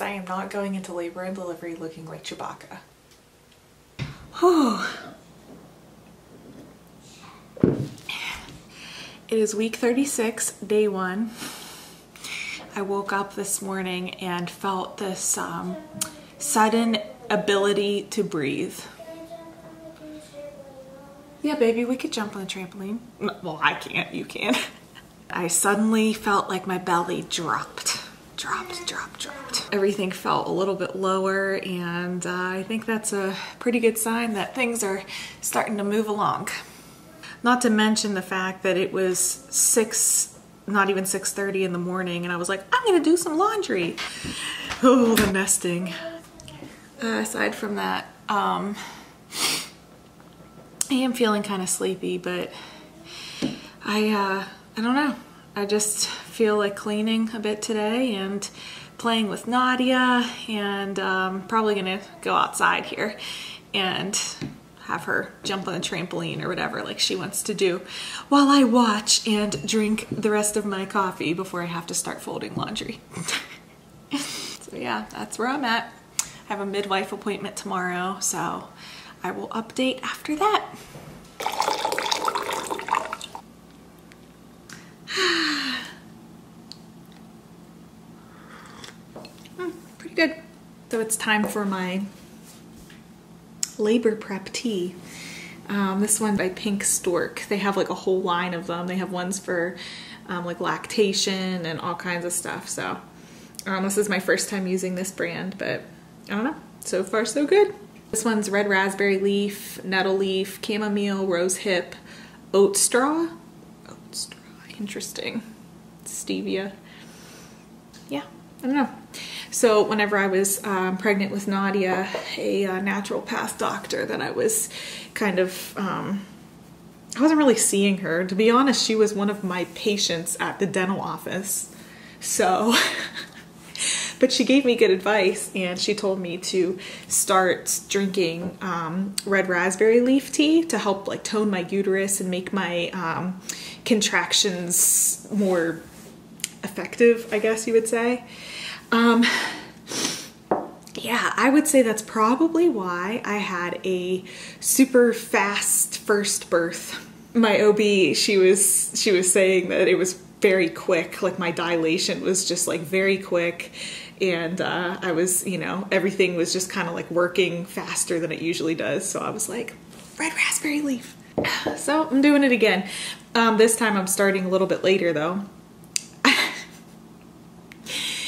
I am not going into labor and delivery looking like Chewbacca. It is week 36, day 1. I woke up this morning and felt this sudden ability to breathe. Yeah, baby, we could jump on the trampoline. Well, I can't, you can. I suddenly felt like my belly dropped. Everything felt a little bit lower, and I think that's a pretty good sign that things are starting to move along. Not to mention the fact that it was not even 6:30 in the morning, and I was like, I'm gonna do some laundry. Oh, the nesting. Aside from that, I am feeling kind of sleepy, but I don't know. I just feel like cleaning a bit today and playing with Nadia, and probably gonna go outside here and have her jump on a trampoline or whatever like she wants to do while I watch and drink the rest of my coffee before I have to start folding laundry. So yeah, that's where I'm at. I have a midwife appointment tomorrow, so I will update after that. Pretty good. So it's time for my labor prep tea. This one by Pink Stork. They have like a whole line of them. They have ones for like lactation and all kinds of stuff. So this is my first time using this brand, but I don't know. So far so good. This one's red raspberry leaf, nettle leaf, chamomile, rose hip, oat straw. Oat straw, interesting. Stevia. Yeah, I don't know. So whenever I was pregnant with Nadia, a naturopath doctor that I was kind of, I wasn't really seeing her. To be honest, she was one of my patients at the dental office. So, but she gave me good advice, and she told me to start drinking red raspberry leaf tea to help like tone my uterus and make my contractions more effective, I guess you would say. Yeah, I would say that's probably why I had a super fast first birth. My OB, she was saying that it was very quick, like my dilation was just like very quick, and I was, you know, everything was just kind of like working faster than it usually does. So I was like, red raspberry leaf. So I'm doing it again. This time I'm starting a little bit later though,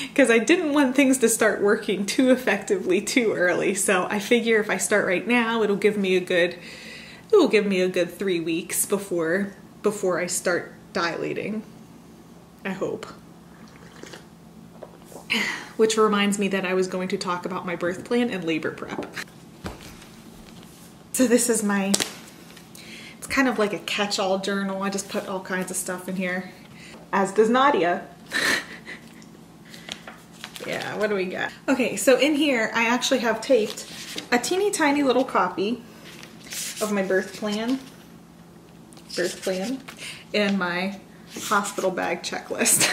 because I didn't want things to start working too effectively too early. So I figure if I start right now, it'll give me a good 3 weeks before I start dilating. I hope. Which reminds me that I was going to talk about my birth plan and labor prep. So this is it's kind of like a catch-all journal. I just put all kinds of stuff in here, as does Nadia. Yeah, what do we got? Okay, so in here I actually have taped a teeny tiny little copy of my birth plan and my hospital bag checklist.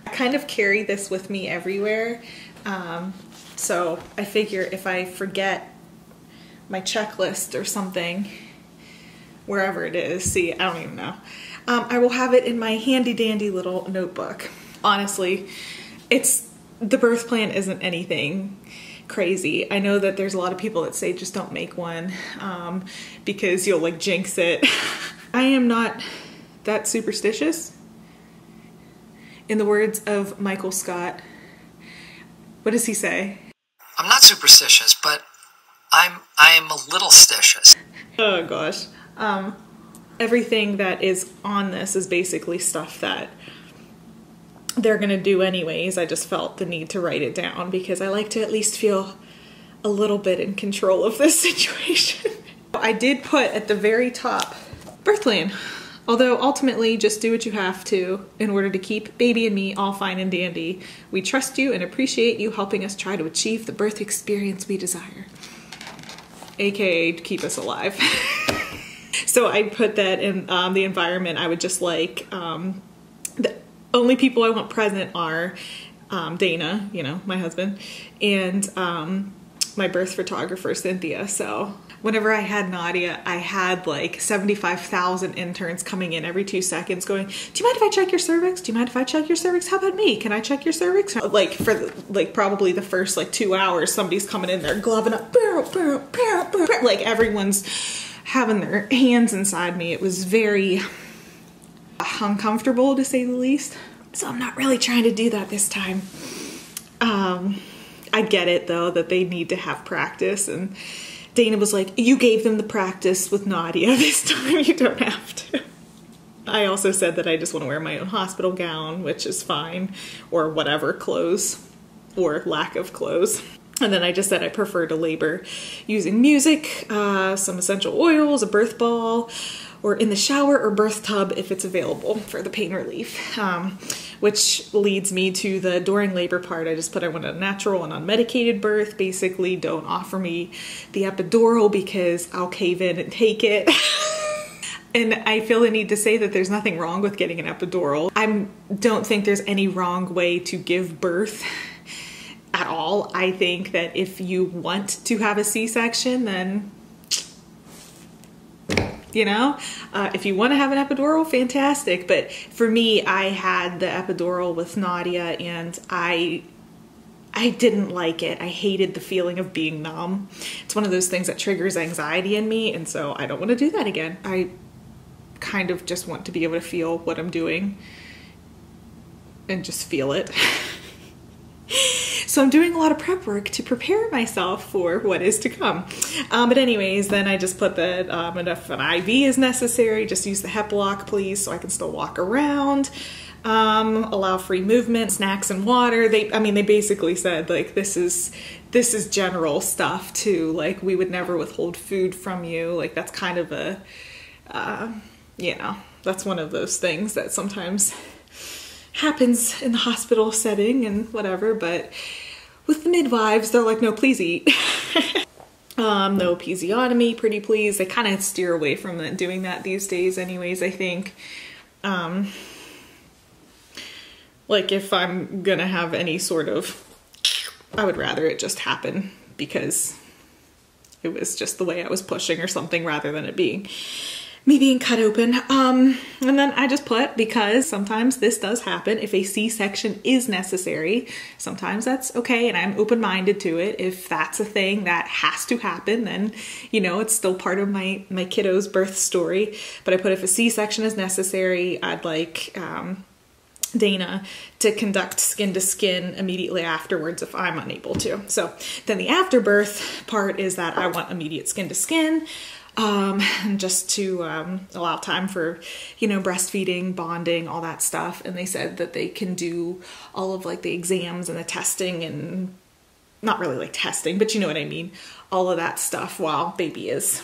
I kind of carry this with me everywhere, so I figure if I forget my checklist or something, wherever it is, see, I don't even know, I will have it in my handy dandy little notebook. Honestly, the birth plan isn't anything crazy. I know that there's a lot of people that say just don't make one because you'll like jinx it. I am not that superstitious. In the words of Michael Scott, what does he say? I'm not superstitious, but I am a little stitious. Oh gosh. Everything that is on this is basically stuff that they're gonna do anyways. I just felt the need to write it down because I like to at least feel a little bit in control of this situation. I did put at the very top, birth plan. Although ultimately just do what you have to in order to keep baby and me all fine and dandy. We trust you and appreciate you helping us try to achieve the birth experience we desire. AKA to keep us alive. So I put that in the environment I would just like, the only people I want present are Dana, you know, my husband, and my birth photographer, Cynthia. So whenever I had Nadia, I had like 75,000 interns coming in every 2 seconds going, do you mind if I check your cervix? Do you mind if I check your cervix? How about me? Can I check your cervix? Like for like probably the first like 2 hours, somebody's coming in there gloving up, like everyone's having their hands inside me. It was very uncomfortable, to say the least. So I'm not really trying to do that this time. I get it though, that they need to have practice, and Dana was like, you gave them the practice with Nadia this time, you don't have to. I also said that I just want to wear my own hospital gown, which is fine, or whatever clothes, or lack of clothes. And then I just said I prefer to labor using music, some essential oils, a birth ball, or in the shower or birth tub if it's available for the pain relief. Which leads me to the during labor part. I just put I want a natural and unmedicated birth. Basically, don't offer me the epidural because I'll cave in and take it. And I feel the need to say that there's nothing wrong with getting an epidural. I don't think there's any wrong way to give birth at all. I think that if you want to have a C-section, then, you know, if you want to have an epidural, fantastic. But for me, I had the epidural with Nadia, and I didn't like it. I hated the feeling of being numb. It's one of those things that triggers anxiety in me, and so I don't want to do that again. I kind of just want to be able to feel what I'm doing and just feel it. So I'm doing a lot of prep work to prepare myself for what is to come. But anyways, then I just put that if an IV is necessary, just use the hep lock, please, so I can still walk around. Allow free movement, snacks and water. They basically said like this is general stuff too. Like we would never withhold food from you. Like that's kind of a you know, that's one of those things that sometimes happens in the hospital setting and whatever, but with the midwives, they're like, no, please eat. No episiotomy, pretty please. They kind of steer away from doing that these days anyways, I think. Like if I'm gonna have any sort of, I would rather it just happen because it was just the way I was pushing or something rather than it being me being cut open. And then I just put, because sometimes this does happen, if a C-section is necessary, sometimes that's okay, and I'm open-minded to it. If that's a thing that has to happen, then, you know, it's still part of my kiddo's birth story. But I put, if a C-section is necessary, I'd like Dana to conduct skin to skin immediately afterwards if I'm unable to. So then the afterbirth part is that I want immediate skin to skin. And just to allow time for, you know, breastfeeding, bonding, all that stuff. And they said that they can do all of like the exams and the testing, and not really like testing, but you know what I mean, all of that stuff while baby is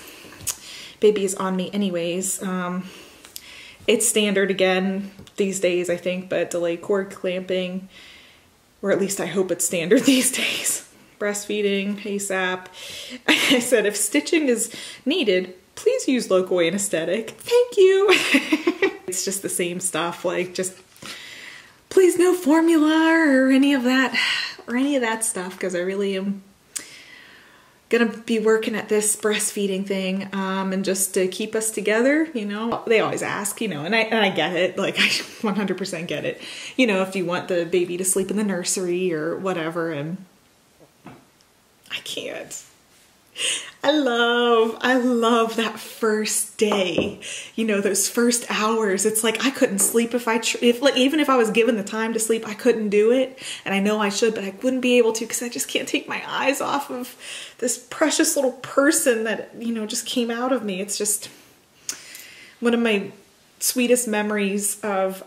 on me anyways. It's standard again these days, I think, but delayed cord clamping, or at least I hope it's standard these days. Breastfeeding, ASAP. I said, if stitching is needed, please use local anesthetic. Thank you. It's just the same stuff, like just please no formula or any of that stuff, because I really am gonna be working at this breastfeeding thing, and just to keep us together, you know. They always ask, you know, and I get it, like I 100% get it, you know, if you want the baby to sleep in the nursery or whatever, and I can't. I love that first day, you know, those first hours. It's like I couldn't sleep even if I was given the time to sleep, I couldn't do it. And I know I should, but I wouldn't be able to because I just can't take my eyes off of this precious little person that, you know, just came out of me. It's just one of my sweetest memories of,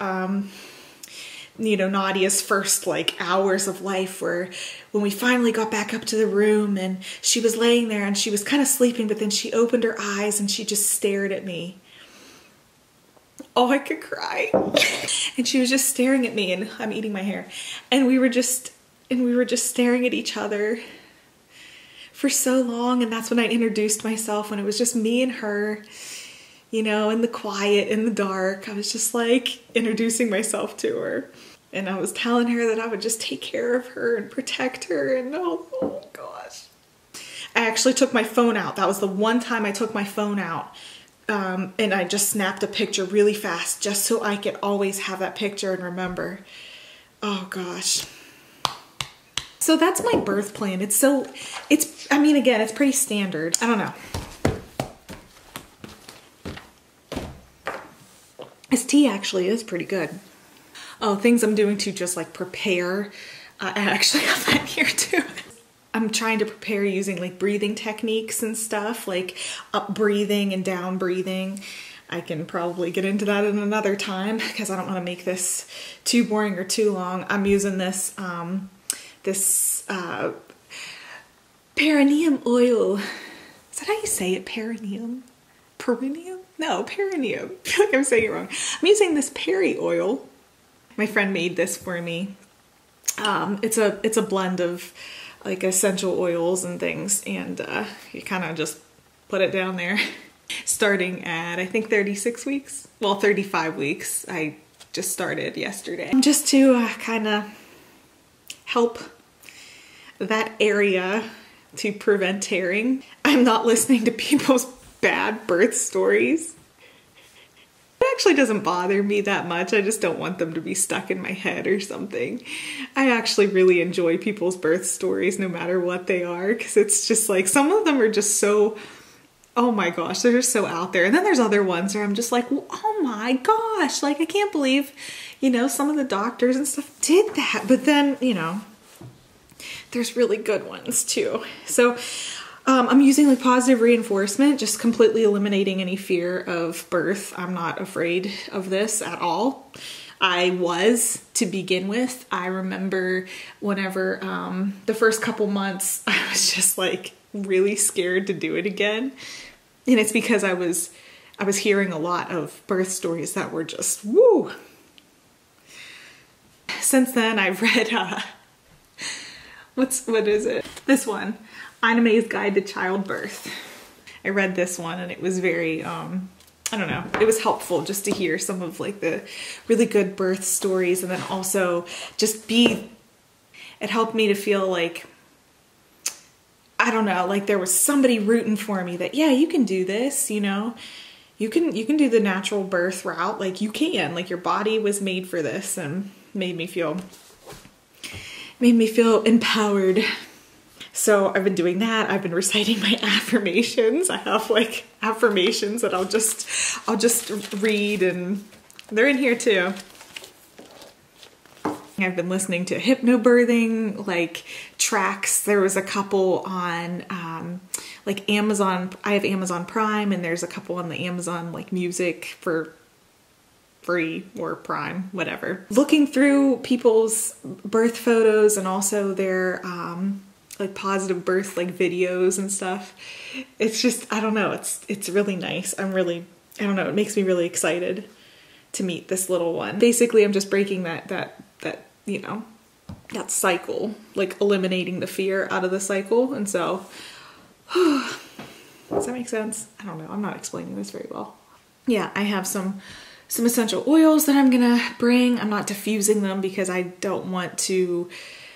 you know, Nadia's first like hours of life, where when we finally got back up to the room and she was laying there and she was kind of sleeping, but then she opened her eyes and she just stared at me. Oh, I could cry. And she was just staring at me, and I'm eating my hair. And we were just staring at each other for so long. And that's when I introduced myself, when it was just me and her, you know, in the quiet, in the dark. I was just like introducing myself to her. And I was telling her that I would just take care of her and protect her, and oh gosh. I actually took my phone out. That was the one time I took my phone out. And I just snapped a picture really fast just so I could always have that picture and remember. Oh gosh. So that's my birth plan. I mean, again, it's pretty standard. I don't know. This tea actually is pretty good. Oh, things I'm doing to just like prepare. I actually have that here too. I'm trying to prepare using like breathing techniques and stuff, like up breathing and down breathing. I can probably get into that in another time because I don't want to make this too boring or too long. I'm using this perineum oil. Is that how you say it? Perineum? Perineum? No, perineum. I feel like I'm saying it wrong. I'm using this peri oil. My friend made this for me. It's a blend of like essential oils and things, and you kind of just put it down there. Starting at, I think 36 weeks. Well, 35 weeks. I just started yesterday. Just to kind of help that area to prevent tearing. I'm not listening to people's bad birth stories. It actually doesn't bother me that much. I just don't want them to be stuck in my head or something. I actually really enjoy people's birth stories no matter what they are, because it's just like, some of them are just so, oh my gosh, they're just so out there. And then there's other ones where I'm just like, oh my gosh, like I can't believe, you know, some of the doctors and stuff did that. But then, you know, there's really good ones too. So I'm using like positive reinforcement, just completely eliminating any fear of birth. I'm not afraid of this at all. I was to begin with. I remember whenever the first couple months, I was just like really scared to do it again. And it's because I was hearing a lot of birth stories that were just woo. Since then, I've read what is it? This one. Anime Guide to Childbirth. I read this one and it was very, I don't know, it was helpful just to hear some of like the really good birth stories, and then also just it helped me to feel like, I don't know, like there was somebody rooting for me that, yeah, you can do this, you know, you can do the natural birth route, like you can, like your body was made for this, and made me feel empowered. So I've been doing that. I've been reciting my affirmations. I have like affirmations that I'll just read, and they're in here too. I've been listening to hypnobirthing like tracks. There was a couple on like Amazon. I have Amazon Prime, and there's a couple on the Amazon like Music for free or Prime, whatever. Looking through people's birth photos and also their like positive birth like videos and stuff. It's just, I don't know, it's really nice. I don't know, it makes me really excited to meet this little one. Basically, I'm just breaking that you know, that cycle, like eliminating the fear out of the cycle. And so does that make sense? I don't know, I'm not explaining this very well. Yeah, I have some essential oils that I'm gonna bring. I'm not diffusing them because I don't want to.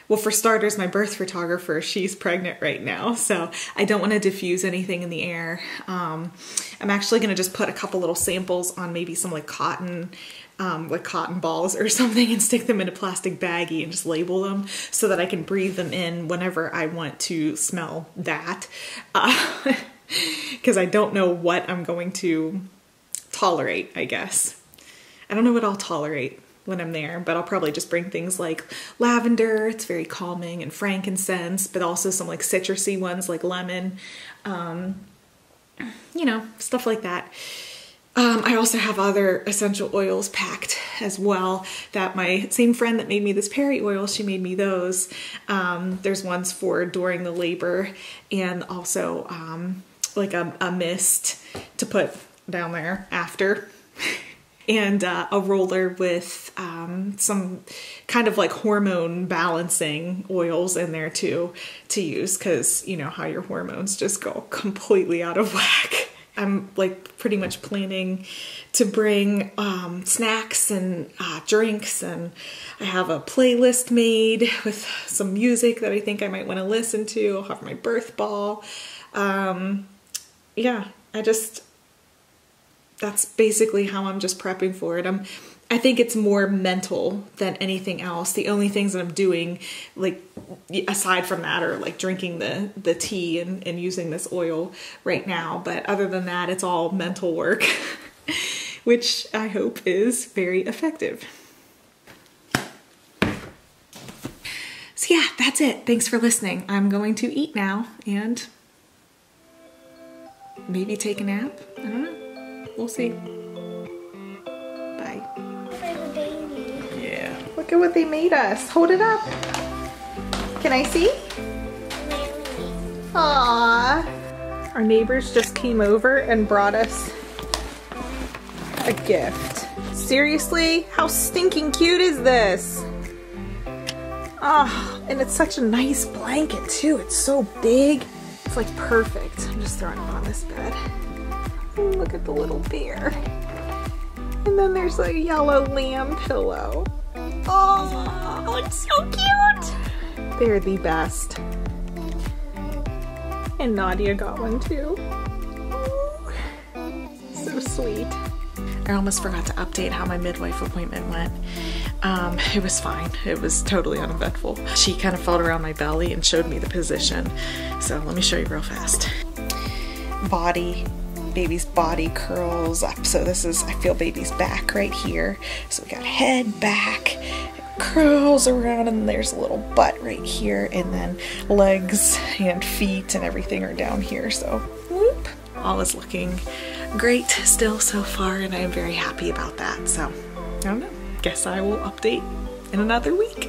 Well, for starters, my birth photographer, she's pregnant right now, so I don't want to diffuse anything in the air. I'm actually going to just put a couple little samples on maybe some like cotton balls or something, and stick them in a plastic baggie and just label them so that I can breathe them in whenever I want to smell that. Because I don't know what I'm going to tolerate, I guess. I don't know what I'll tolerate when I'm there, but I'll probably just bring things like lavender, it's very calming, and frankincense, but also some like citrusy ones like lemon, you know, stuff like that. I also have other essential oils packed as well that my same friend that made me this peri oil, she made me those. There's ones for during the labor, and also like a mist to put down there after. And a roller with some kind of like hormone balancing oils in there too to use, because you know how your hormones just go completely out of whack. I'm like pretty much planning to bring snacks and drinks, and I have a playlist made with some music that I think I might want to listen to. I'll have my birth ball. Yeah, that's basically how I'm just prepping for it. I think it's more mental than anything else. The only things that I'm doing, like, aside from that, are like drinking the tea and using this oil right now. But other than that, it's all mental work, which I hope is very effective. So yeah, that's it. Thanks for listening. I'm going to eat now and maybe take a nap. I don't know. We'll see. Bye. Yeah. Look at what they made us. Hold it up. Can I see? Aww. Our neighbors just came over and brought us a gift. Seriously? How stinking cute is this? Oh, and it's such a nice blanket too. It's so big. It's like perfect. I'm just throwing it on this bed. Oh, look at the little bear. And then there's a yellow lamb pillow. Oh, it's so cute. They're the best. And Nadia got one too. So sweet. I almost forgot to update how my midwife appointment went. It was fine. It was totally uneventful. She kind of felt around my belly and showed me the position. So let me show you real fast. Body. Baby's body curls up. So this is, I feel baby's back right here. So we got head, back, curls around, and there's a little butt right here, and then legs and feet and everything are down here. So whoop, all is looking great still so far, and I am very happy about that. So I don't know, guess I will update in another week.